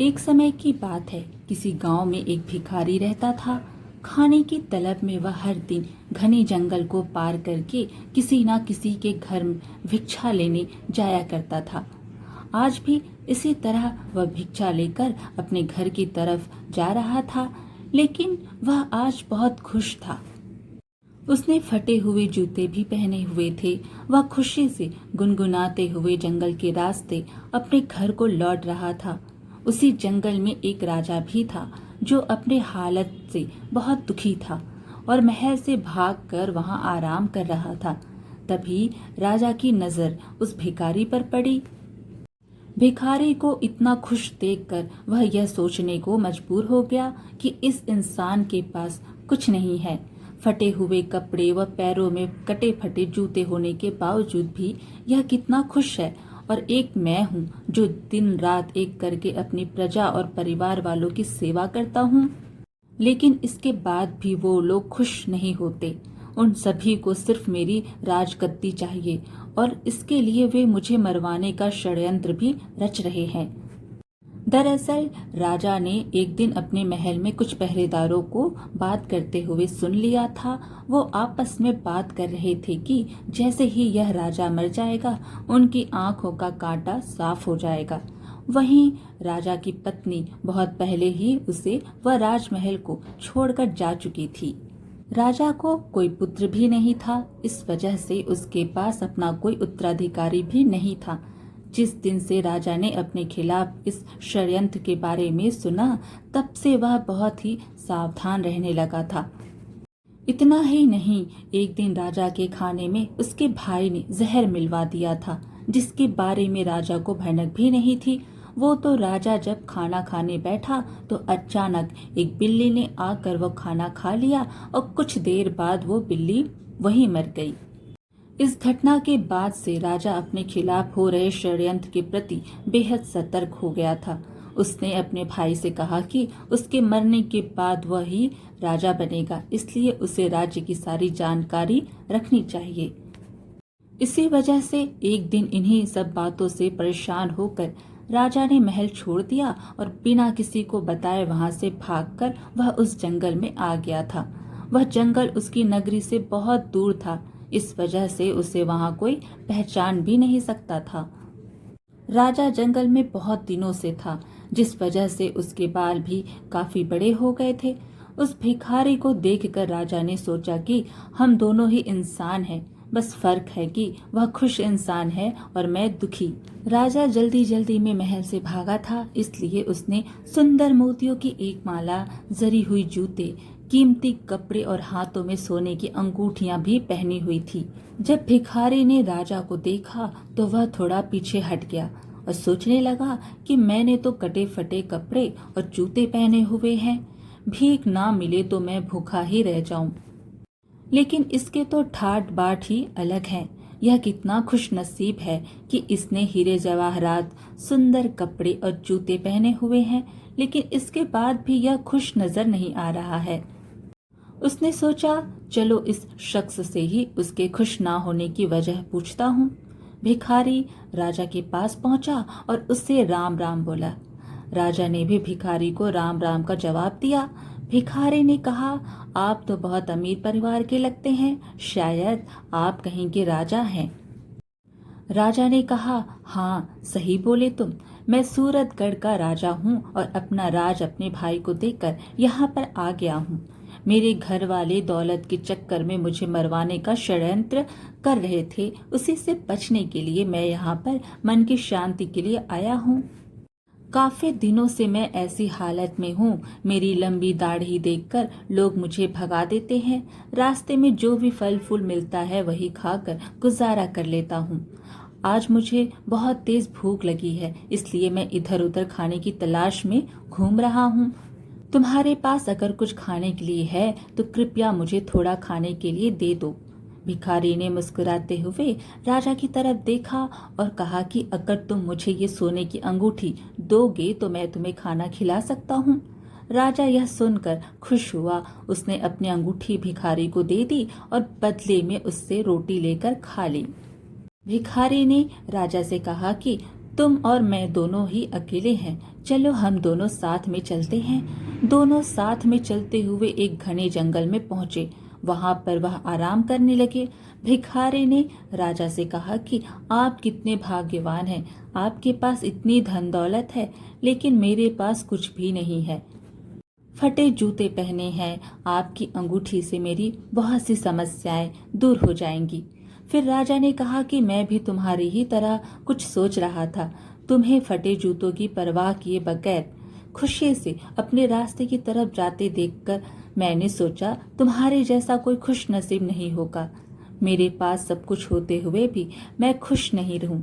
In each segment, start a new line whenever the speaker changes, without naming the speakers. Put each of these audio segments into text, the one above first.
एक समय की बात है। किसी गांव में एक भिखारी रहता था। खाने की तलब में वह हर दिन घने जंगल को पार करके किसी न किसी के घर भिक्षा लेने जाया करता था। आज भी इसी तरह वह भिक्षा लेकर अपने घर की तरफ जा रहा था, लेकिन वह आज बहुत खुश था। उसने फटे हुए जूते भी पहने हुए थे। वह खुशी से गुनगुनाते हुए जंगल के रास्ते अपने घर को लौट रहा था। उसी जंगल में एक राजा भी था जो अपने हालत से बहुत दुखी था और महल से भागकर वहां आराम कर रहा था। तभी राजा की नजर उस भिखारी पर पड़ी। भिखारी को इतना खुश देखकर वह यह सोचने को मजबूर हो गया कि इस इंसान के पास कुछ नहीं है। फटे हुए कपड़े व पैरों में कटे फटे जूते होने के बावजूद भी यह कितना खुश है, और एक मैं हूँ जो दिन रात एक करके अपनी प्रजा और परिवार वालों की सेवा करता हूँ। लेकिन इसके बाद भी वो लोग खुश नहीं होते। उन सभी को सिर्फ मेरी राजगद्दी चाहिए और इसके लिए वे मुझे मरवाने का षड्यंत्र भी रच रहे हैं। दरअसल राजा ने एक दिन अपने महल में कुछ पहरेदारों को बात करते हुए सुन लिया था। वो आपस में बात कर रहे थे कि जैसे ही यह राजा मर जाएगा उनकी आंखों का कांटा साफ हो जाएगा। वहीं राजा की पत्नी बहुत पहले ही उसे वह राजमहल को छोड़कर जा चुकी थी। राजा को कोई पुत्र भी नहीं था, इस वजह से उसके पास अपना कोई उत्तराधिकारी भी नहीं था। जिस दिन से राजा ने अपने खिलाफ इस षड्यंत्र के बारे में सुना, तब से वह बहुत ही सावधान रहने लगा था। इतना ही नहीं, एक दिन राजा के खाने में उसके भाई ने जहर मिलवा दिया था, जिसके बारे में राजा को भनक भी नहीं थी। वो तो राजा जब खाना खाने बैठा तो अचानक एक बिल्ली ने आकर वो खाना खा लिया और कुछ देर बाद वो बिल्ली वहीं मर गई। इस घटना के बाद से राजा अपने खिलाफ हो रहे षड्यंत्र के प्रति बेहद सतर्क हो गया था। उसने अपने भाई से कहा कि उसके मरने के बाद वह ही राजा बनेगा, इसलिए उसे राज्य की सारी जानकारी रखनी चाहिए। इसी वजह से एक दिन इन्हीं सब बातों से परेशान होकर राजा ने महल छोड़ दिया और बिना किसी को बताए वहां से भागकर वह उस जंगल में आ गया था। वह जंगल उसकी नगरी से बहुत दूर था, इस वजह से उसे वहां कोई पहचान भी नहीं सकता था। राजा जंगल में बहुत दिनों से था, जिस वजह से उसके बाल भी काफी बड़े हो गए थे। उस भिखारी को देखकर राजा ने सोचा कि हम दोनों ही इंसान हैं, बस फर्क है कि वह खुश इंसान है और मैं दुखी। राजा जल्दी जल्दी में महल से भागा था, इसलिए उसने सुंदर मोतियों की एक माला, जरी हुई जूते, कीमती कपड़े और हाथों में सोने की अंगूठियां भी पहनी हुई थी। जब भिखारी ने राजा को देखा तो वह थोड़ा पीछे हट गया और सोचने लगा कि मैंने तो कटे फटे कपड़े और जूते पहने हुए हैं, भीख ना मिले तो मैं भूखा ही रह जाऊं। लेकिन इसके तो ठाट बाट ही अलग है। यह कितना खुश नसीब है कि इसने हीरे जवाहरात, सुंदर कपड़े और जूते पहने हुए हैं, लेकिन इसके बाद भी यह खुश नजर नहीं आ रहा है। उसने सोचा, चलो इस शख्स से ही उसके खुश ना होने की वजह पूछता हूँ। भिखारी राजा के पास पहुंचा और उससे राम राम बोला। राजा ने भी भिखारी को राम राम का जवाब दिया। भिखारी ने कहा, आप तो बहुत अमीर परिवार के लगते हैं, शायद आप कहीं के राजा हैं। राजा ने कहा, हाँ सही बोले तुम, मैं सूरतगढ़ का राजा हूँ और अपना राज अपने भाई को देकर यहाँ पर आ गया हूँ। मेरे घर वाले दौलत के चक्कर में मुझे मरवाने का षड्यंत्र कर रहे थे, उसी से बचने के लिए मैं यहाँ पर मन की शांति के लिए आया हूँ। काफी दिनों से मैं ऐसी हालत में हूँ, मेरी लंबी दाढ़ी देखकर लोग मुझे भगा देते हैं। रास्ते में जो भी फल फूल मिलता है वही खाकर गुजारा कर लेता हूँ। आज मुझे बहुत तेज भूख लगी है, इसलिए मैं इधर उधर खाने की तलाश में घूम रहा हूँ। तुम्हारे पास अगर कुछ खाने के लिए है तो कृपया मुझे थोड़ा खाने के लिए दे दो। भिखारी ने मुस्कुराते हुए राजा की तरफ देखा और कहा कि अगर तुम मुझे ये सोने की अंगूठी दोगे तो मैं तुम्हें खाना खिला सकता हूँ। राजा यह सुनकर खुश हुआ। उसने अपनी अंगूठी भिखारी को दे दी और बदले में उससे रोटी लेकर खा ली। भिखारी ने राजा से कहा कि तुम और मैं दोनों ही अकेले हैं, चलो हम दोनों साथ में चलते हैं। दोनों साथ में चलते हुए एक घने जंगल में पहुंचे। वहां पर वह आराम करने लगे। भिखारी ने राजा से कहा कि आप कितने भाग्यवान हैं, आपके पास इतनी धन दौलत है, लेकिन मेरे पास कुछ भी नहीं है। फटे जूते पहने हैं, आपकी अंगूठी से मेरी बहुत सी समस्याएं दूर हो जाएंगी। फिर राजा ने कहा कि मैं भी तुम्हारी ही तरह कुछ सोच रहा था। तुम्हें फटे जूतों की परवाह किए बगैर खुशी से अपने रास्ते की तरफ जाते देखकर मैंने सोचा तुम्हारे जैसा कोई खुश नसीब नहीं होगा। मेरे पास सब कुछ होते हुए भी मैं खुश नहीं रहूं।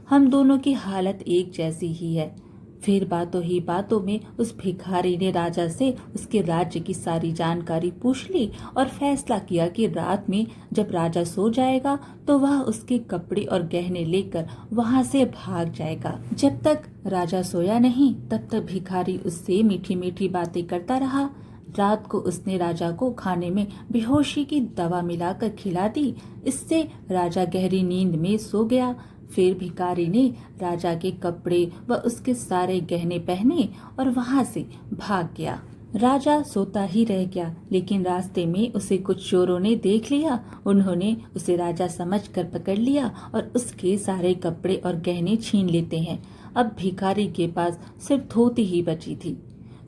हम दोनों की हालत एक जैसी ही है। फिर बातों ही बातों में उस भिखारी ने राजा से उसके राज्य की सारी जानकारी पूछ ली और फैसला किया कि रात में जब राजा सो जाएगा तो वह उसके कपड़े और गहने लेकर वहां से भाग जाएगा। जब तक राजा सोया नहीं तब तक भिखारी उससे मीठी मीठी बातें करता रहा। रात को उसने राजा को खाने में बेहोशी की दवा मिलाकर खिला दी। इससे राजा गहरी नींद में सो गया। फिर भिखारी ने राजा के कपड़े व उसके सारे गहने पहने और वहां से भाग गया। राजा सोता ही रह गया, लेकिन रास्ते में उसे कुछ चोरों ने देख लिया। उन्होंने उसे राजा समझकर पकड़ लिया और उसके सारे कपड़े और गहने छीन लेते हैं। अब भिखारी के पास सिर्फ धोती ही बची थी।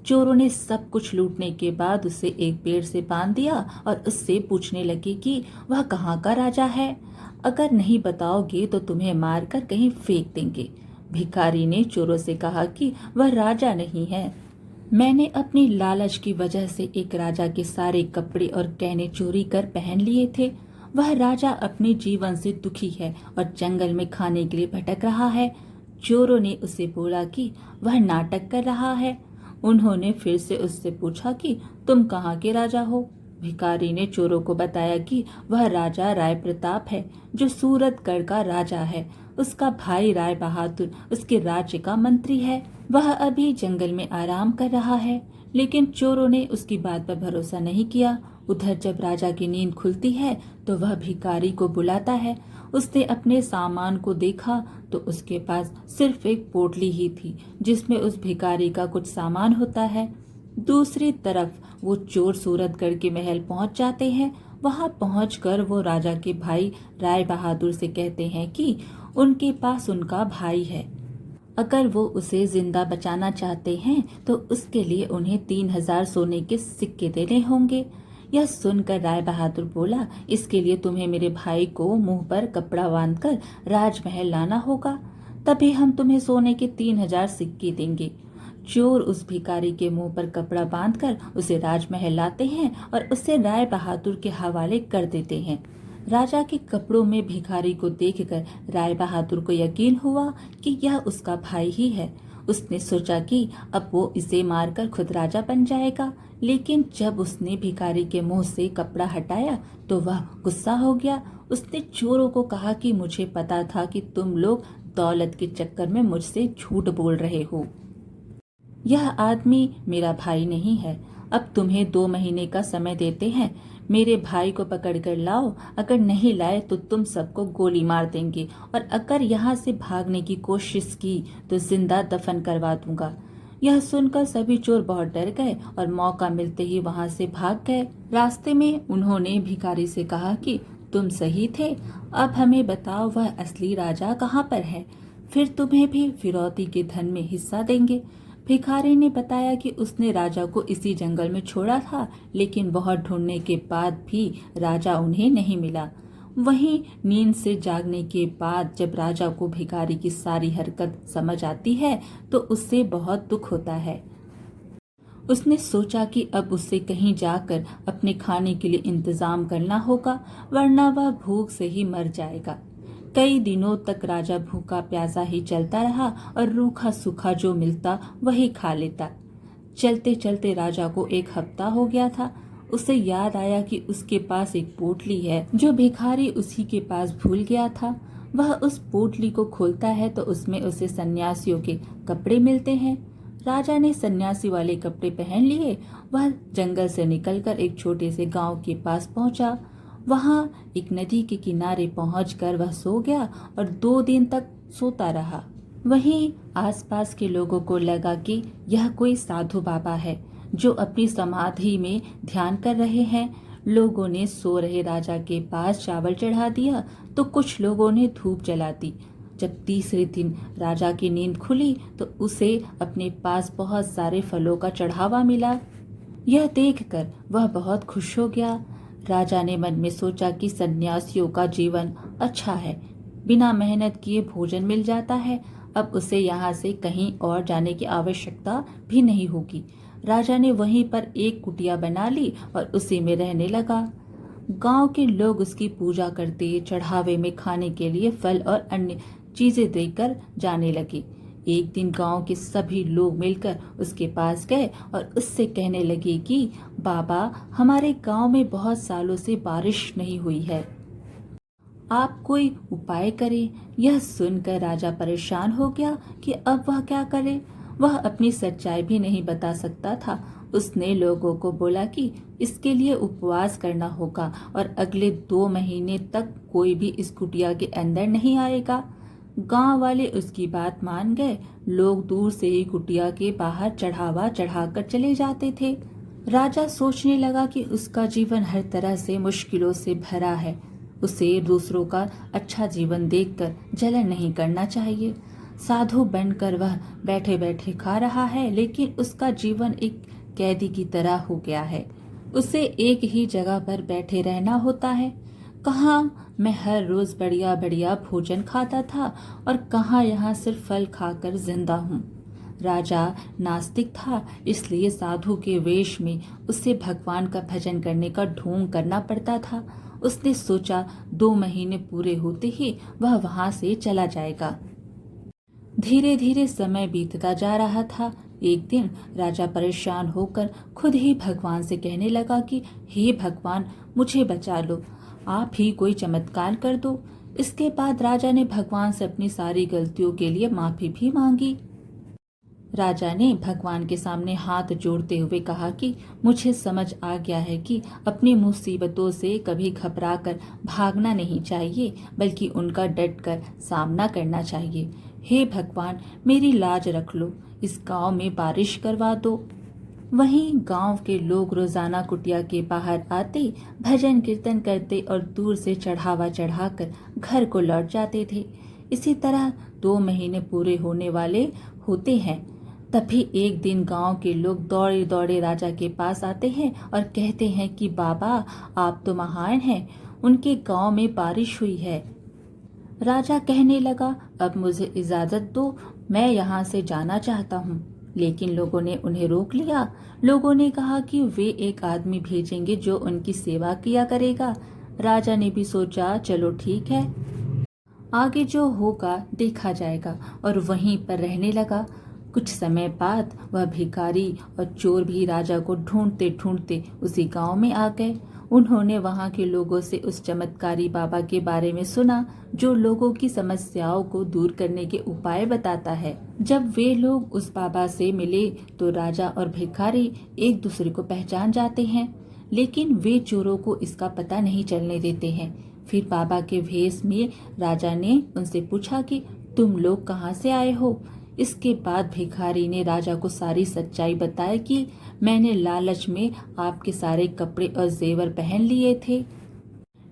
चोरों ने सब कुछ लूटने के बाद उसे एक पेड़ से बांध दिया और उससे पूछने लगे कि वह कहाँ का राजा है। अगर नहीं बताओगे तो तुम्हें मारकर कहीं फेंक देंगे। भिखारी ने चोरों से कहा कि वह राजा नहीं है। मैंने अपनी लालच की वजह से एक राजा के सारे कपड़े और गहने चोरी कर पहन लिए थे। वह राजा अपने जीवन से दुखी है और जंगल में खाने के लिए भटक रहा है। चोरों ने उसे बोला कि वह नाटक कर रहा है। उन्होंने फिर से उससे पूछा कि तुम कहाँ के राजा हो। भिखारी ने चोरों को बताया कि वह राजा राय प्रताप है, जो सूरतगढ़ का राजा है। उसका भाई राय बहादुर उसके राज्य का मंत्री है। वह अभी जंगल में आराम कर रहा है। लेकिन चोरों ने उसकी बात पर भरोसा नहीं किया। उधर जब राजा की नींद खुलती है तो वह भिखारी को बुलाता है। उसने अपने सामान को देखा तो उसके पास सिर्फ एक पोटली ही थी, जिसमें उस भिखारी का कुछ सामान होता है। दूसरी तरफ वो चोर सूरतगढ़ के महल पहुंच जाते हैं। वहां पहुंचकर वो राजा के भाई राय बहादुर से कहते हैं कि उनके पास उनका भाई है। अगर वो उसे जिंदा बचाना चाहते हैं तो उसके लिए उन्हें 3000 सोने के सिक्के देने होंगे। यह सुनकर राय बहादुर बोला, इसके लिए तुम्हें मेरे भाई को मुंह पर कपड़ा बांधकर राजमहल लाना होगा, तभी हम तुम्हें सोने के 3000 सिक्के देंगे। चोर उस भिखारी के मुंह पर कपड़ा बांधकर उसे राजमहल लाते हैं और उसे राय बहादुर के हवाले कर देते हैं। राजा के कपड़ों में भिखारी को देखकर राय बहादुर को यकीन हुआ कि यह उसका भाई ही है। उसने सोचा कि अब वो इसे मारकर खुद राजा बन जाएगा। लेकिन जब उसने भिखारी के मुंह से कपड़ा हटाया तो वह गुस्सा हो गया। उसने चोरों को कहा कि मुझे पता था कि तुम लोग दौलत के चक्कर में मुझसे झूठ बोल रहे हो। यह आदमी मेरा भाई नहीं है। अब तुम्हें 2 महीने का समय देते हैं। मेरे भाई को पकड़कर लाओ। अगर नहीं लाए तो तुम सबको गोली मार देंगे और अगर यहाँ से भागने की कोशिश की तो जिंदा दफन करवा दूंगा। यह सुनकर सभी चोर बहुत डर गए और मौका मिलते ही वहां से भाग गए। रास्ते में उन्होंने भिखारी से कहा कि तुम सही थे, अब हमें बताओ वह असली राजा कहाँ पर है, फिर तुम्हें भी फिरौती के धन में हिस्सा देंगे। भिखारी ने बताया कि उसने राजा को इसी जंगल में छोड़ा था, लेकिन बहुत ढूंढने के बाद भी राजा उन्हें नहीं मिला। वहीं नींद से जागने के बाद जब राजा को भिखारी की सारी हरकत समझ आती है तो उससे बहुत दुख होता है। उसने सोचा कि अब उसे कहीं जाकर अपने खाने के लिए इंतजाम करना होगा, वरना वह भूख से ही मर जाएगा। कई दिनों तक राजा भूखा प्यासा ही चलता रहा और रूखा सूखा जो मिलता वही खा लेता। चलते चलते राजा को 1 हफ्ता हो गया था। उसे याद आया कि उसके पास एक पोटली है जो भिखारी उसी के पास भूल गया था। वह उस पोटली को खोलता है तो उसमें उसे सन्यासियों के कपड़े मिलते हैं। राजा ने सन्यासी वाले कपड़े पहन लिए। वह जंगल से निकलकर एक छोटे से गांव के पास पहुंचा। वहां एक नदी के किनारे पहुंचकर वह सो गया और 2 दिन तक सोता रहा। वहीं आसपास के लोगों को लगा कि यह कोई साधु बाबा है जो अपनी समाधि में ध्यान कर रहे हैं। लोगों ने सो रहे राजा के पास चावल चढ़ा दिया तो कुछ लोगों ने धूप जला दी। जब तीसरे दिन राजा की नींद खुली तो उसे अपने पास बहुत सारे फलों का चढ़ावा मिला। यह देखकर वह बहुत खुश हो गया। राजा ने मन में सोचा कि सन्यासियों का जीवन अच्छा है, बिना मेहनत किए भोजन मिल जाता है। अब उसे यहाँ से कहीं और जाने की आवश्यकता भी नहीं होगी। राजा ने वहीं पर एक कुटिया बना ली और उसी में रहने लगा। गांव के लोग उसकी पूजा करते, चढ़ावे में खाने के लिए फल और अन्य चीजें देकर जाने लगे। एक दिन गांव के सभी लोग मिलकर उसके पास गए और उससे कहने लगे कि बाबा, हमारे गांव में बहुत सालों से बारिश नहीं हुई है, आप कोई उपाय करें। यह सुनकर राजा परेशान हो गया कि अब वह क्या करे। वह अपनी सच्चाई भी नहीं बता सकता था। उसने लोगों को बोला कि इसके लिए उपवास करना होगा और अगले 2 महीने तक कोई भी इस कुटिया के अंदर नहीं आएगा। गांव वाले उसकी बात मान गए। लोग दूर से ही कुटिया के बाहर चढ़ावा चढ़ाकर चले जाते थे। राजा सोचने लगा कि उसका जीवन हर तरह से मुश्किलों से भरा है। उसे दूसरों का अच्छा जीवन देखकर जलन नहीं करना चाहिए। साधु बनकर वह बैठे बैठे खा रहा है, लेकिन उसका जीवन एक कैदी की तरह हो गया है। उसे एक ही जगह पर बैठे रहना होता है। कहाँ मैं हर रोज बढ़िया बढ़िया भोजन खाता था और कहाँ यहाँ सिर्फ फल खाकर जिंदा हूँ। राजा नास्तिक था, इसलिए साधु के वेश में उसे भगवान का भजन करने का ढोंग करना पड़ता था। उसने सोचा 2 महीने पूरे होते ही वह वहां से चला जाएगा। धीरे धीरे समय बीतता जा रहा था। एक दिन राजा परेशान होकर खुद ही भगवान से कहने लगा कि हे भगवान, मुझे बचा लो, आप ही कोई चमत्कार कर दो। इसके बाद राजा ने भगवान से अपनी सारी गलतियों के लिए माफी भी मांगी। राजा ने भगवान के सामने हाथ जोड़ते हुए कहा कि मुझे समझ आ गया है कि अपनी मुसीबतों से कभी घबराकर भागना नहीं चाहिए, बल्कि उनका डटकर सामना करना चाहिए। हे भगवान, मेरी लाज रख लो, इस गांव में बारिश करवा दो। वहीं गांव के लोग रोजाना कुटिया के बाहर आते, भजन कीर्तन करते और दूर से चढ़ावा चढ़ाकर घर को लौट जाते थे। इसी तरह 2 महीने पूरे होने वाले होते हैं। तभी एक दिन गांव के लोग दौड़े दौड़े राजा के पास आते हैं और कहते हैं कि बाबा, आप तो महान हैं, उनके गांव में बारिश हुई है। राजा कहने लगा, अब मुझे इजाजत दो, मैं यहाँ से जाना चाहता हूँ। लेकिन लोगों ने उन्हें रोक लिया। लोगों ने कहा कि वे एक आदमी भेजेंगे जो उनकी सेवा किया करेगा। राजा ने भी सोचा, चलो ठीक है, आगे जो होगा देखा जाएगा, और वहीं पर रहने लगा। कुछ समय बाद वह भिखारी और चोर भी राजा को ढूंढते ढूंढते उसी गांव में आ गए। उन्होंने वहां के लोगों से उस चमत्कारी बाबा के बारे में सुना जो लोगों की समस्याओं को दूर करने के उपाय बताता है। जब वे लोग उस बाबा से मिले तो राजा और भिखारी एक दूसरे को पहचान जाते हैं, लेकिन वे चोरों को इसका पता नहीं चलने देते हैं। फिर बाबा के भेष में राजा ने उनसे पूछा कि तुम लोग कहाँ से आए हो। इसके बाद भिखारी ने राजा को सारी सच्चाई बताई कि मैंने लालच में आपके सारे कपड़े और जेवर पहन लिए थे,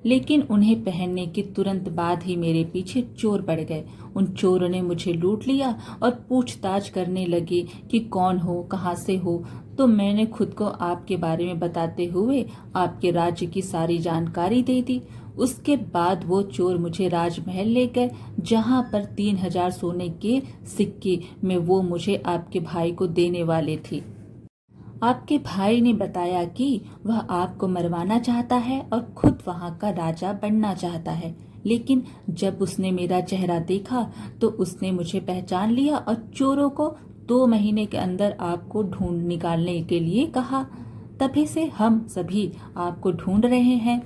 लेकिन उन्हें पहनने के तुरंत बाद ही मेरे पीछे चोर पड़ गए। उन चोरों ने मुझे लूट लिया और पूछताछ करने लगे कि कौन हो, कहाँ से हो। तो मैंने खुद को आपके बारे में बताते हुए आपके राज्य की सारी जानकारी दे दी। उसके बाद वो चोर मुझे राजमहल ले गए, जहाँ पर 3000 सोने के सिक्के में वो मुझे आपके भाई को देने वाले थे। आपके भाई ने बताया कि वह आपको मरवाना चाहता है और खुद वहाँ का राजा बनना चाहता है, लेकिन जब उसने मेरा चेहरा देखा तो उसने मुझे पहचान लिया और चोरों को 2 महीने के अंदर आपको ढूंढ निकालने के लिए कहा। तभी से हम सभी आपको ढूंढ रहे हैं।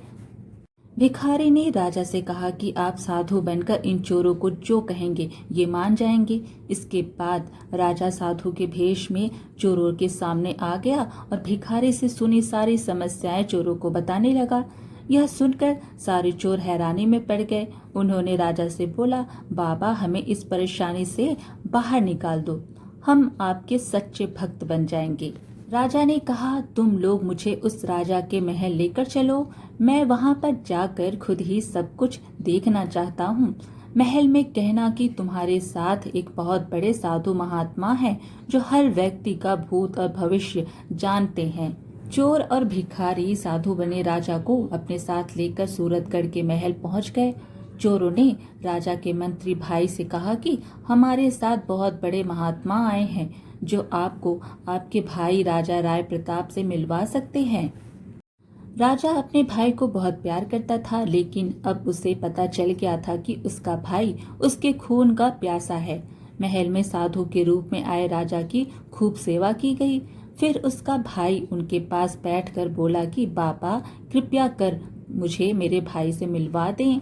भिखारी ने राजा से कहा कि आप साधु बनकर इन चोरों को जो कहेंगे ये मान जाएंगे। इसके बाद राजा साधु के भेष में चोरों के सामने आ गया और भिखारी से सुनी सारी समस्याएं चोरों को बताने लगा। यह सुनकर सारे चोर हैरानी में पड़ गए। उन्होंने राजा से बोला, बाबा हमें इस परेशानी से बाहर निकाल दो, हम आपके सच्चे भक्त बन जाएंगे। राजा ने कहा, तुम लोग मुझे उस राजा के महल लेकर चलो, मैं वहां पर जाकर खुद ही सब कुछ देखना चाहता हूँ। महल में कहना कि तुम्हारे साथ एक बहुत बड़े साधु महात्मा हैं जो हर व्यक्ति का भूत और भविष्य जानते हैं। चोर और भिखारी साधु बने राजा को अपने साथ लेकर सूरतगढ़ के महल पहुंच गए। चोरों ने राजा के मंत्री भाई से कहा कि हमारे साथ बहुत बड़े महात्मा आए हैं जो आपको आपके भाई राजा राय प्रताप से मिलवा सकते हैं। राजा अपने भाई को बहुत प्यार करता था, लेकिन अब उसे पता चल गया था कि उसका भाई उसके खून का प्यासा है। महल में साधु के रूप में आए राजा की खूब सेवा की गई। फिर उसका भाई उनके पास बैठकर बोला कि बाबा कृपया कर मुझे मेरे भाई से मिलवा दें।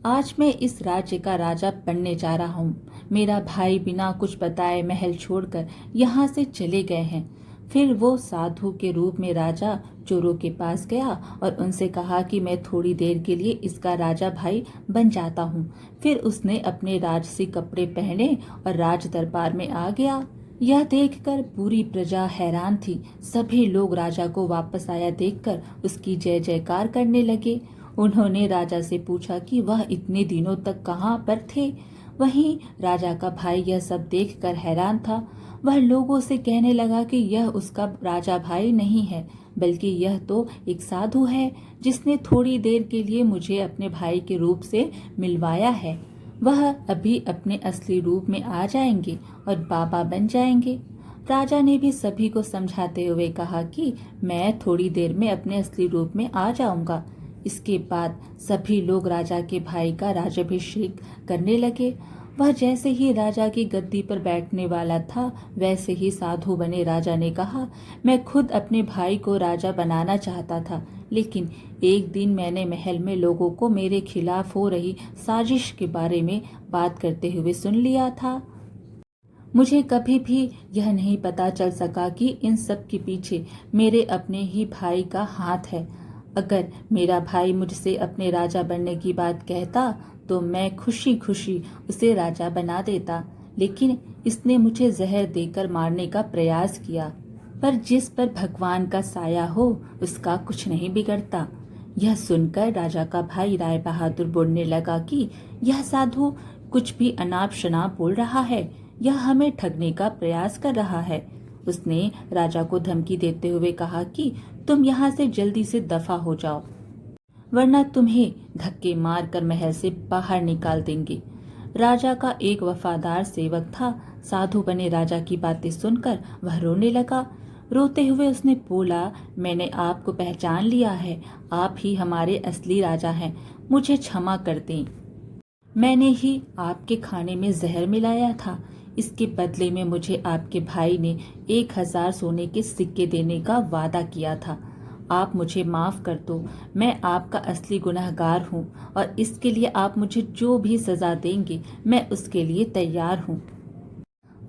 आज मैं इस राज्य का राजा बनने जा रहा हूँ। मेरा भाई बिना कुछ बताए महल छोड़कर यहाँ से चले गए हैं। फिर वो साधु के रूप में राजा चोरों के पास गया और उनसे कहा कि मैं थोड़ी देर के लिए इसका राजा भाई बन जाता हूँ। फिर उसने अपने राजसी कपड़े पहने और राज दरबार में आ गया। यह देखकर पूरी प्रजा हैरान थी। सभी लोग राजा को वापस आया देखकर उसकी जय जयकार करने लगे। उन्होंने राजा से पूछा कि वह इतने दिनों तक कहाँ पर थे। वहीं राजा का भाई यह सब देखकर हैरान था। वह लोगों से कहने लगा कि यह उसका राजा भाई नहीं है, बल्कि यह तो एक साधु है जिसने थोड़ी देर के लिए मुझे अपने भाई के रूप से मिलवाया है। वह अभी अपने असली रूप में आ जाएंगे और बाबा बन जाएंगे। राजा ने भी सभी को समझाते हुए कहा कि मैं थोड़ी देर में अपने असली रूप में आ जाऊंगा। इसके बाद सभी लोग राजा के भाई का राज्याभिषेक करने लगे। वह जैसे ही राजा की गद्दी पर बैठने वाला था, वैसे ही साधु बने राजा ने कहा, मैं खुद अपने भाई को राजा बनाना चाहता था, लेकिन एक दिन मैंने महल में लोगों को मेरे खिलाफ हो रही साजिश के बारे में बात करते हुए सुन लिया था। मुझे कभी भी यह नहीं पता चल सका कि इन सब के पीछे मेरे अपने ही भाई का हाथ है। अगर मेरा भाई मुझसे अपने राजा बनने की बात कहता तो मैं खुशी खुशी उसे राजा बना देता, लेकिन इसने मुझे जहर देकर मारने का प्रयास किया। पर जिस पर भगवान का साया हो उसका कुछ नहीं बिगड़ता। यह सुनकर राजा का भाई राय बहादुर बोलने लगा कि यह साधु कुछ भी अनाप शनाप बोल रहा है, यह हमें ठगने का प्रयास कर रहा है। उसने राजा को धमकी देते हुए कहा कि तुम यहाँ से जल्दी से दफा हो जाओ, वरना तुम्हें धक्के मारकर महल से बाहर निकाल देंगे। राजा का एक वफादार सेवक था। साधु बने राजा की बातें सुनकर वह रोने लगा। रोते हुए उसने बोला, मैंने आपको पहचान लिया है, आप ही हमारे असली राजा हैं, मुझे क्षमा कर दें। मैंने ही आपके खाने में जहर मिलाया था। इसके बदले में मुझे आपके भाई ने 1000 सोने के सिक्के देने का वादा किया था। आप मुझे माफ कर दो, मैं आपका असली गुनहगार हूँ और इसके लिए आप मुझे जो भी सजा देंगे मैं उसके लिए तैयार हूँ।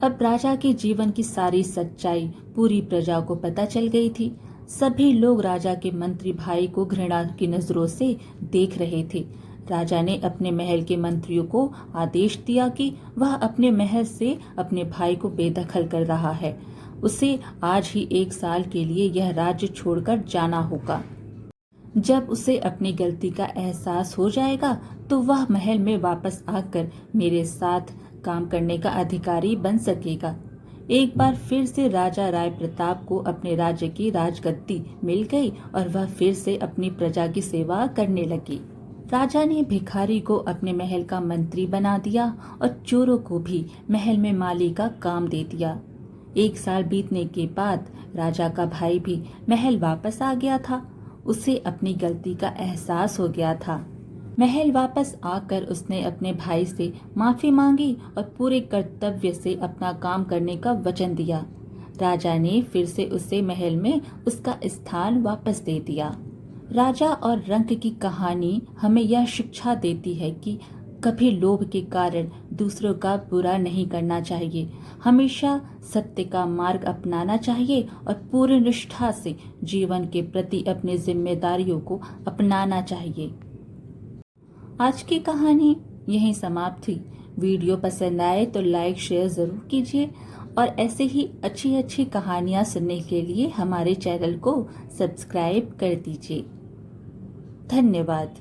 अब राजा के जीवन की सारी सच्चाई पूरी प्रजा को पता चल गई थी। सभी लोग राजा के मंत्री भाई को घृणा की नजरों से देख रहे थे। राजा ने अपने महल के मंत्रियों को आदेश दिया कि वह अपने महल से अपने भाई को बेदखल कर रहा है। उसे आज ही 1 साल के लिए यह राज्य छोड़कर जाना होगा। जब उसे अपनी गलती का एहसास हो जाएगा तो वह महल में वापस आकर मेरे साथ काम करने का अधिकारी बन सकेगा। एक बार फिर से राजा राय प्रताप को अपने राज्य की राजगद्दी मिल गई और वह फिर से अपनी प्रजा की सेवा करने लगी। राजा ने भिखारी को अपने महल का मंत्री बना दिया और चोरों को भी महल में माली का काम दे दिया। 1 साल बीतने के बाद राजा का भाई भी महल वापस आ गया था। उसे अपनी गलती का एहसास हो गया था। महल वापस आकर उसने अपने भाई से माफी मांगी और पूरे कर्तव्य से अपना काम करने का वचन दिया। राजा ने फिर से उसे महल में उसका स्थान वापस दे दिया। राजा और रंक की कहानी हमें यह शिक्षा देती है कि कभी लोभ के कारण दूसरों का बुरा नहीं करना चाहिए। हमेशा सत्य का मार्ग अपनाना चाहिए और पूर्ण निष्ठा से जीवन के प्रति अपनी जिम्मेदारियों को अपनाना चाहिए। आज की कहानी यहीं समाप्त हुई। वीडियो पसंद आए तो लाइक शेयर ज़रूर कीजिए और ऐसे ही अच्छी अच्छी कहानियाँ सुनने के लिए हमारे चैनल को सब्सक्राइब कर दीजिए। धन्यवाद।